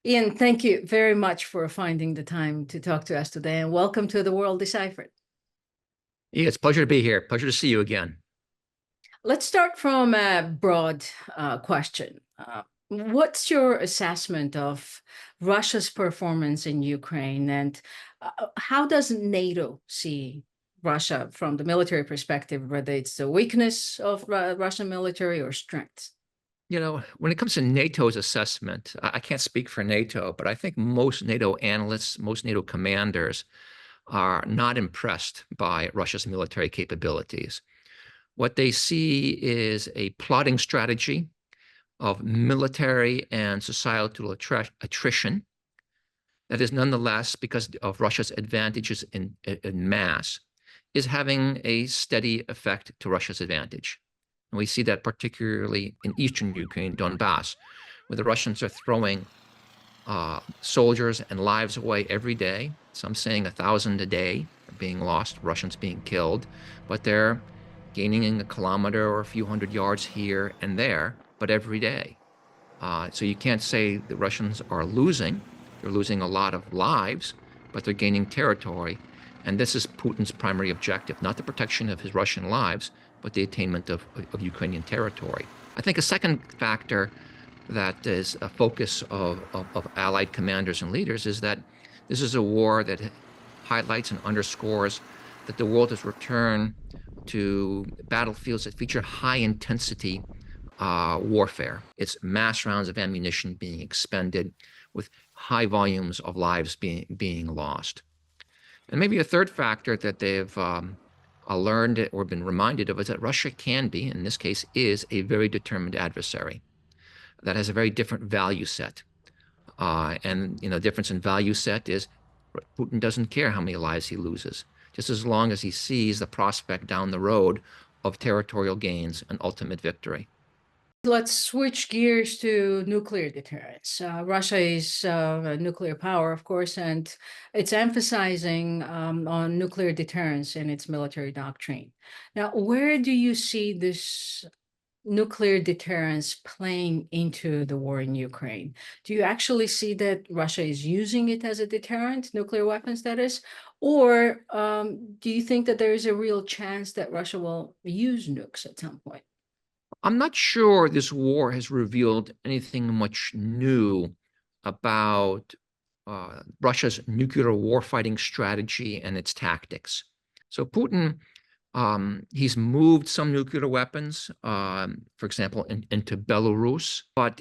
Ian, thank you very much for finding the time to talk to us today, and welcome to The World Deciphered. Yeah, it's a pleasure to be here. Pleasure to see you again. Let's start from a broad question. What's your assessment of Russia's performance in Ukraine, and how does NATO see Russia from the military perspective, whether it's the weakness of Russian military or strength? When it comes to NATO's assessment, I can't speak for NATO, but I think most NATO analysts, most NATO commanders are not impressed by Russia's military capabilities. What they see is a plotting strategy of military and societal attrition that is nonetheless, because of Russia's advantages in mass, is having a steady effect to Russia's advantage. And we see that particularly in eastern Ukraine, Donbass, where the Russians are throwing soldiers and lives away every day. Some saying 1,000 a day are being lost, Russians being killed, but they're gaining a kilometer or a few hundred yards here and there, but every day. So you can't say the Russians are losing. They're losing a lot of lives, but they're gaining territory. And this is Putin's primary objective, not the protection of his Russian lives, but the attainment of Ukrainian territory. I think a second factor that is a focus of Allied commanders and leaders is that this is a war that highlights and underscores that the world has returned to battlefields that feature high intensity warfare. It's mass rounds of ammunition being expended with high volumes of lives being lost. And maybe a third factor that they've learned or been reminded of is that Russia can be, in this case, is a very determined adversary that has a very different value set. Difference in value set is Putin doesn't care how many lives he loses, just as long as he sees the prospect down the road of territorial gains and ultimate victory. Let's switch gears to nuclear deterrence. Russia is a nuclear power, of course, and it's emphasizing on nuclear deterrence in its military doctrine. Now, where do you see this nuclear deterrence playing into the war in Ukraine? Do you actually see that Russia is using it as a deterrent, nuclear weapons, that is? Or do you think that there is a real chance that Russia will use nukes at some point? I'm not sure this war has revealed anything much new about Russia's nuclear warfighting strategy and its tactics. So Putin, he's moved some nuclear weapons, for example, into Belarus, but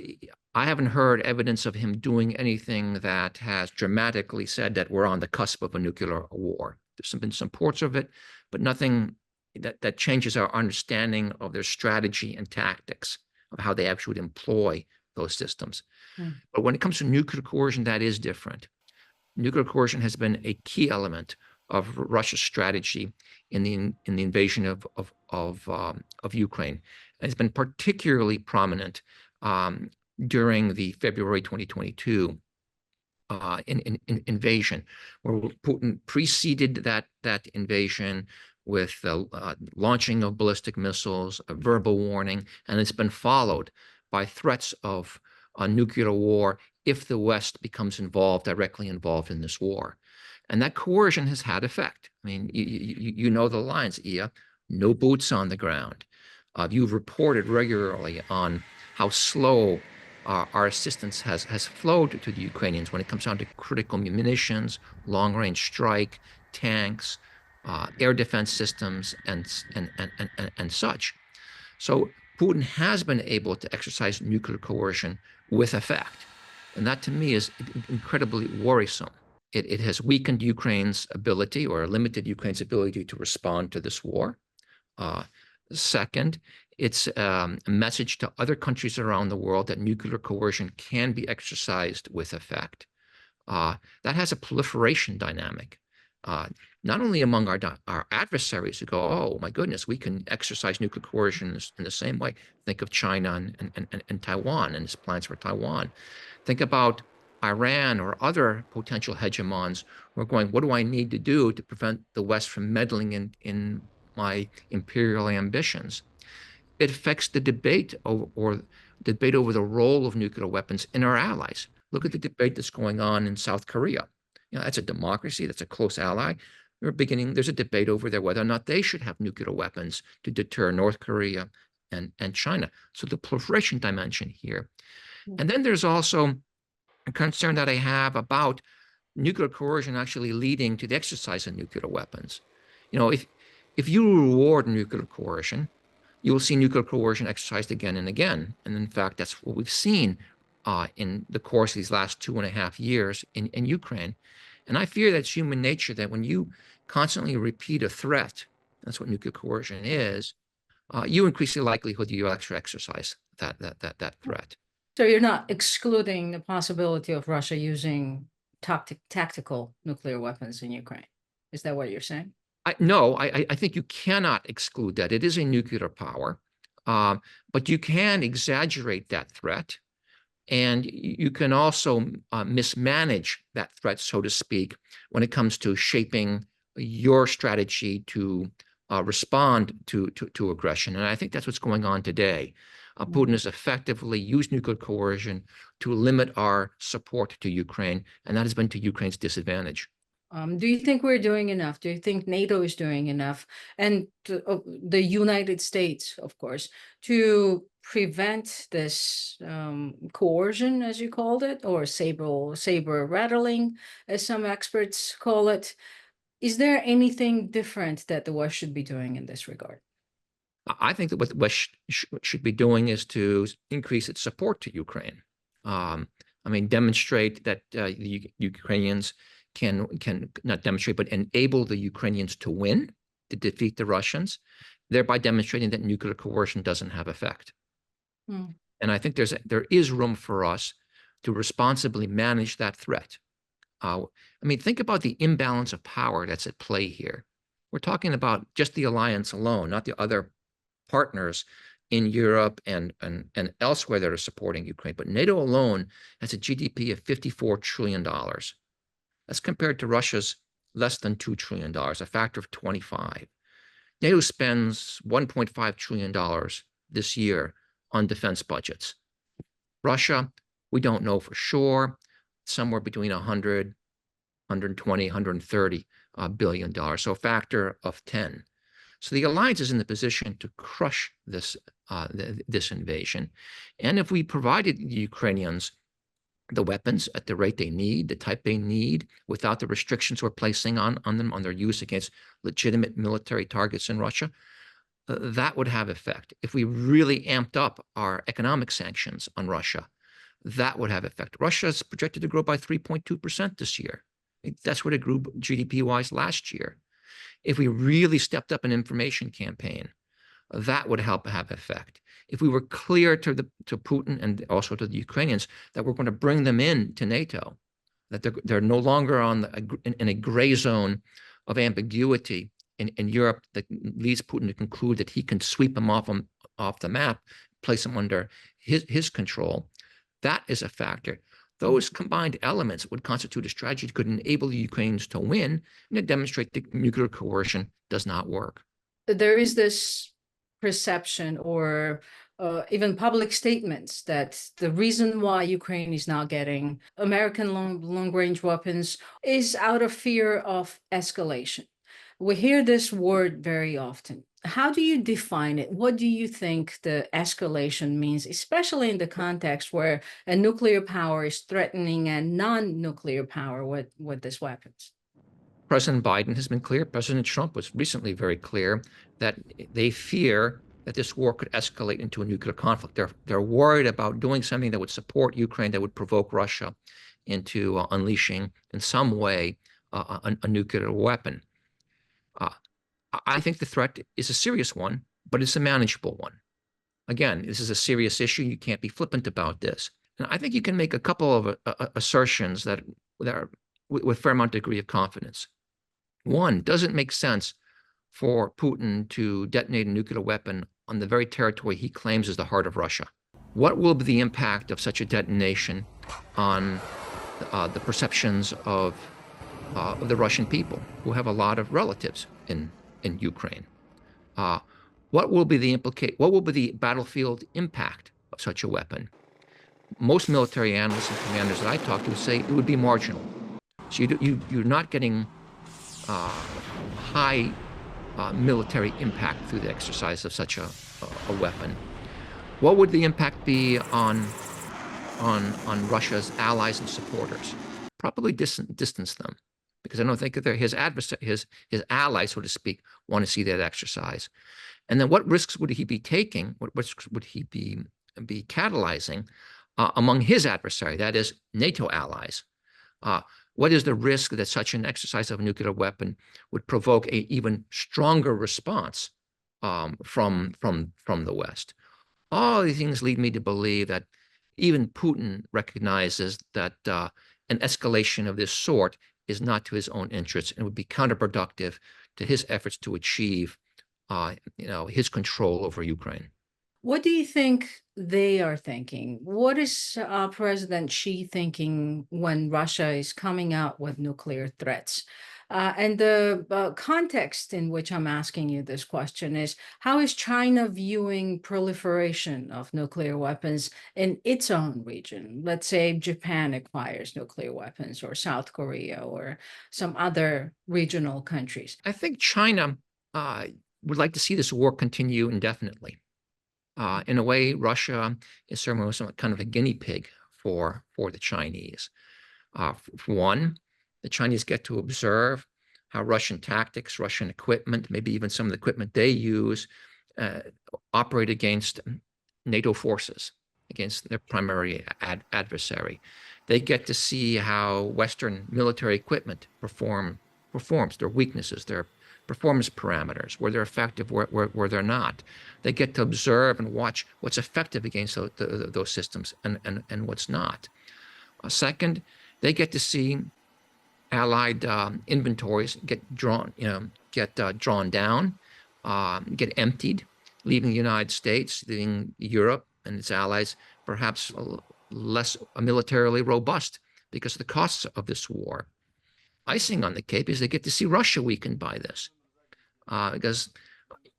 I haven't heard evidence of him doing anything that has dramatically said that we're on the cusp of a nuclear war. There's been some reports of it, but nothing that changes our understanding of their strategy and tactics of how they actually would employ those systems. But when it comes to nuclear coercion, that is different. Nuclear coercion has been a key element of Russia's strategy in the invasion of Ukraine. And it's been particularly prominent during the February 2022 invasion, where Putin preceded that invasion with the launching of ballistic missiles, a verbal warning, and it's been followed by threats of a nuclear war if the West becomes directly involved in this war. And that coercion has had effect. I mean, you know the lines, Ia, no boots on the ground. You've reported regularly on how slow our assistance has flowed to the Ukrainians when it comes down to critical munitions, long-range strike, tanks, air defense systems, and such. So Putin has been able to exercise nuclear coercion with effect. And that, to me, is incredibly worrisome. It has weakened Ukraine's ability or limited Ukraine's ability to respond to this war. Second, it's a message to other countries around the world that nuclear coercion can be exercised with effect. That has a proliferation dynamic, not only among our adversaries who go, oh, my goodness, we can exercise nuclear coercion in the same way. Think of China and Taiwan and its plans for Taiwan. Think about Iran or other potential hegemons who are going, what do I need to do to prevent the West from meddling in my imperial ambitions? It affects the debate over the role of nuclear weapons in our allies. Look at the debate that's going on in South Korea. That's a democracy, that's a close ally. There's a debate over there whether or not they should have nuclear weapons to deter North Korea and China. So the proliferation dimension here. And then there's also a concern that I have about nuclear coercion actually leading to the exercise of nuclear weapons. If you reward nuclear coercion, you will see nuclear coercion exercised again and again. And in fact, that's what we've seen in the course of these last 2.5 years in Ukraine. And I fear that's human nature, that when you constantly repeat a threat, that's what nuclear coercion is, you increase the likelihood you actually exercise that threat. So you're not excluding the possibility of Russia using tactical nuclear weapons in Ukraine. Is that what you're saying? No, I think you cannot exclude that. It is a nuclear power, but you can exaggerate that threat, and you can also mismanage that threat, so to speak, when it comes to shaping your strategy to respond to aggression. And I think that's what's going on today. Putin has effectively used nuclear coercion to limit our support to Ukraine, and that has been to Ukraine's disadvantage. Do you think we're doing enough? Do you think NATO is doing enough? And the United States, of course, to prevent this coercion, as you called it, or saber rattling, as some experts call it. Is there anything different that the West should be doing in this regard? I think that what the West should be doing is to increase its support to Ukraine. Demonstrate that the Ukrainians can not demonstrate, but enable the Ukrainians to win, to defeat the Russians, thereby demonstrating that nuclear coercion doesn't have effect. And I think there is room for us to responsibly manage that threat. Think about the imbalance of power that's at play here. We're talking about just the alliance alone, not the other partners in Europe and elsewhere that are supporting Ukraine. But NATO alone has a GDP of $54 trillion. That's compared to Russia's less than $2 trillion, a factor of 25. NATO spends $1.5 trillion this year on defense budgets. Russia, we don't know for sure, somewhere between 100, 120, 130 billion dollars, so a factor of 10. So the alliance is in the position to crush this invasion. And if we provided the Ukrainians the weapons at the rate they need, the type they need, without the restrictions we're placing on them, on their use against legitimate military targets in Russia, that would have effect. If we really amped up our economic sanctions on Russia, that would have effect. Russia is projected to grow by 3.2% this year. That's what it grew GDP-wise last year. If we really stepped up an information campaign, that would help have effect. If we were clear to Putin and also to the Ukrainians that we're going to bring them in to NATO, that they're no longer in a gray zone of ambiguity in Europe that leads Putin to conclude that he can sweep them off the map, place them under his control, that is a factor. Those combined elements would constitute a strategy that could enable the Ukrainians to win and to demonstrate that nuclear coercion does not work. There is this perception or even public statements that the reason why Ukraine is now getting American long-range weapons is out of fear of escalation. We hear this word very often. How do you define it? What do you think the escalation means, especially in the context where a nuclear power is threatening a non-nuclear power with these weapons? President Biden has been clear. President Trump was recently very clear that they fear that this war could escalate into a nuclear conflict. They're worried about doing something that would support Ukraine, that would provoke Russia into unleashing in some way a nuclear weapon. I think the threat is a serious one, but it's a manageable one. Again, this is a serious issue. You can't be flippant about this. And I think you can make a couple of assertions that are with a fair amount of degree of confidence. One, does it make sense for Putin to detonate a nuclear weapon on the very territory he claims is the heart of Russia? What will be the impact of such a detonation on the perceptions of the Russian people, who have a lot of relatives in Ukraine? What will be the battlefield impact of such a weapon? most military analysts and commanders that I talk to say it would be marginal. So you're not getting high military impact through the exercise of such a weapon. What would the impact be on Russia's allies and supporters? Probably distance them, because I don't think that his allies, so to speak, want to see that exercise. And then what risks would he be taking? What risks would he be catalyzing among his adversary, that is NATO allies? What is the risk that such an exercise of a nuclear weapon would provoke an even stronger response from the West? All these things lead me to believe that even Putin recognizes that an escalation of this sort is not to his own interests and would be counterproductive to his efforts to achieve his control over Ukraine. What do you think they are thinking? What is President Xi thinking when Russia is coming out with nuclear threats? And the context in which I'm asking you this question is, how is China viewing proliferation of nuclear weapons in its own region? Let's say Japan acquires nuclear weapons, or South Korea, or some other regional countries. I think China would like to see this war continue indefinitely. In a way, Russia is certainly kind of a guinea pig for the Chinese. For one, the Chinese get to observe how Russian tactics, Russian equipment, maybe even some of the equipment they use, operate against NATO forces, against their primary adversary. They get to see how Western military equipment performs, their weaknesses, their performance parameters, where they're effective, where they're not. They get to observe and watch what's effective against those systems and what's not. Second, they get to see Allied inventories get drawn down, get emptied, leaving the United States, leaving Europe and its allies perhaps less militarily robust because of the costs of this war. Icing on the cake is they get to see Russia weakened by this. Because,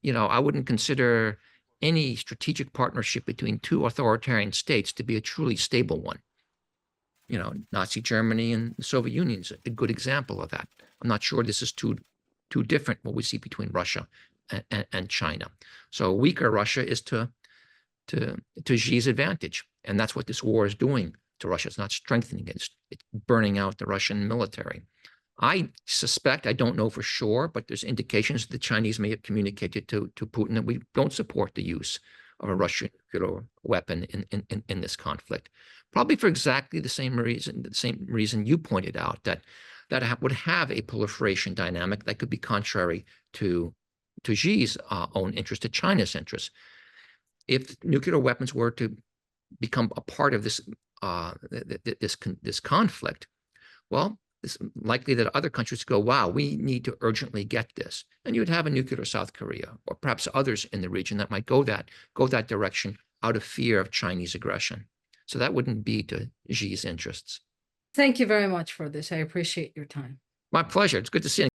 I wouldn't consider any strategic partnership between two authoritarian states to be a truly stable one. Nazi Germany and the Soviet Union is a good example of that. I'm not sure this is too different what we see between Russia and China. So weaker Russia is to Xi's advantage, and that's what this war is doing to Russia. It's not strengthening it; it's burning out the Russian military. I suspect, I don't know for sure, but there's indications the Chinese may have communicated to Putin that we don't support the use of a Russian nuclear weapon in this conflict. Probably for exactly the same reason you pointed out, that would have a proliferation dynamic that could be contrary to Xi's own interest, to China's interest. If nuclear weapons were to become a part of this this conflict, well, it's likely that other countries go, wow, we need to urgently get this. And you would have a nuclear South Korea, or perhaps others in the region that might go that direction out of fear of Chinese aggression. So that wouldn't be to Xi's interests. Thank you very much for this. I appreciate your time. My pleasure. It's good to see you.